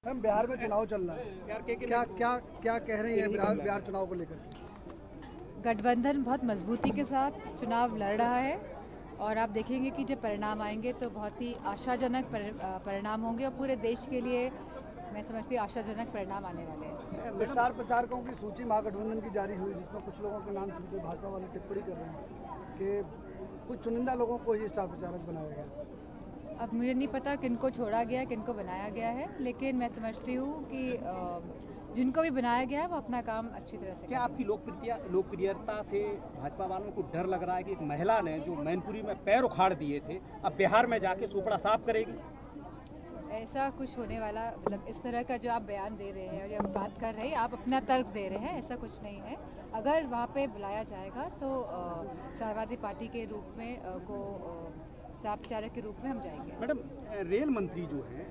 Ma'am Bihar में चुनाव चल रहा है, क्या क्या क्या कह रही है बिहार चुनाव को लेकर? गठबंधन बहुत मजबूती के साथ चुनाव लड़ रहा है और आप देखेंगे कि जब परिणाम आएंगे तो बहुत ही आशाजनक परिणाम होंगे और पूरे देश के लिए मैं समझती हूँ आशाजनक परिणाम आने वाले हैं। स्टार प्रचारकों की सूची महागठबंधन की जारी हुई, जिसमें कुछ लोगों के नाम छूटे, भाजपा वाले टिप्पणी कर रहे हैं कि कुछ चुनिंदा लोगों को ही स्टार प्रचारक बनाया गया। अब मुझे नहीं पता किनको छोड़ा गया किनको बनाया गया है, लेकिन मैं समझती हूँ कि जिनको भी बनाया गया है वो अपना काम अच्छी तरह से। क्या आपकी लोकप्रियता से भाजपा वालों को डर लग रहा है कि एक महिला ने जो मैनपुरी में पैर उखाड़ दिए थे अब बिहार में जाके सुपड़ा साफ करेगी? ऐसा कुछ होने वाला, मतलब इस तरह का जो आप बयान दे रहे हैं और जब बात कर रहे हैं आप अपना तर्क दे रहे हैं, ऐसा कुछ नहीं है। अगर वहाँ पे बुलाया जाएगा तो समाजवादी पार्टी के रूप में स्टार प्रचारक के रूप में हम जाएंगे। मैडम, रेल मंत्री जो हैं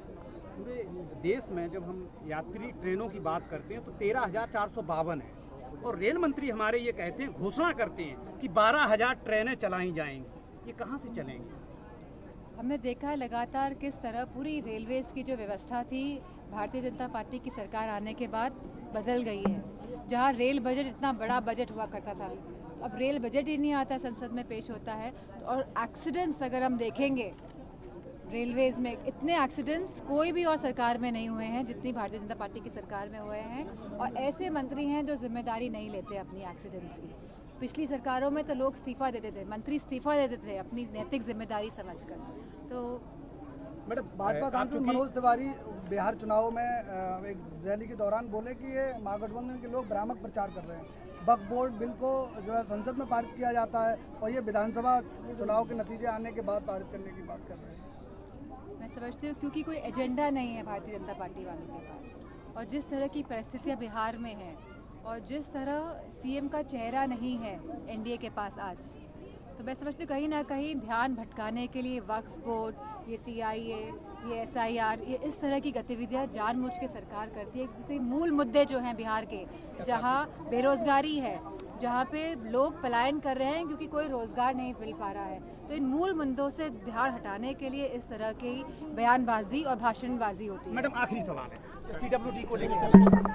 पूरे देश में जब हम यात्री ट्रेनों की बात करते हैं तो 13,452 है और रेल मंत्री हमारे ये कहते हैं, घोषणा करते हैं कि 12,000 ट्रेनें चलाई जाएंगी। ये कहाँ से चलेंगी? हमने देखा है लगातार किस तरह पूरी रेलवेज की जो व्यवस्था थी भारतीय जनता पार्टी की सरकार आने के बाद बदल गई है। जहाँ रेल बजट इतना बड़ा बजट हुआ करता था, अब रेल बजट ही नहीं आता, संसद में पेश होता है। और एक्सीडेंट्स अगर हम देखेंगे रेलवेज में, इतने एक्सीडेंट्स कोई भी और सरकार में नहीं हुए हैं जितनी भारतीय जनता पार्टी की सरकार में हुए हैं। और ऐसे मंत्री हैं जो जिम्मेदारी नहीं लेते अपनी एक्सीडेंट्स की। पिछली सरकारों में तो लोग इस्तीफा देते थे, मंत्री इस्तीफा देते थे अपनी नैतिक जिम्मेदारी समझकर। तो मैडम, भाजपा सांसद मनोज तिवारी बिहार चुनाव में एक रैली के दौरान बोले कि ये महागठबंधन के लोग भ्रामक प्रचार कर रहे हैं। वक्फ बोर्ड बिल को जो है संसद में पारित किया जाता है और ये विधानसभा चुनाव के नतीजे आने के बाद पारित करने की बात कर रहे हैं। मैं समझती हूँ क्योंकि कोई एजेंडा नहीं है भारतीय जनता पार्टी वालों के पास, और जिस तरह की परिस्थितियाँ बिहार में हैं और जिस तरह सीएम का चेहरा नहीं है एनडीए के पास आज, तो मैं समझती हूँ कहीं ना कहीं ध्यान भटकाने के लिए वक्फ बोर्ड, ये सीआईए, ये एसआईआर, ये इस तरह की गतिविधियाँ जानबूझ के सरकार करती है, जिससे मूल मुद्दे जो हैं बिहार के, जहाँ बेरोजगारी है, जहाँ पे लोग पलायन कर रहे हैं क्योंकि कोई रोजगार नहीं मिल पा रहा है, तो इन मूल मुद्दों से ध्यान हटाने के लिए इस तरह की बयानबाजी और भाषणबाजी होती है। मैडम, आखिरी सवाल है, पीडब्ल्यूडी को लेकर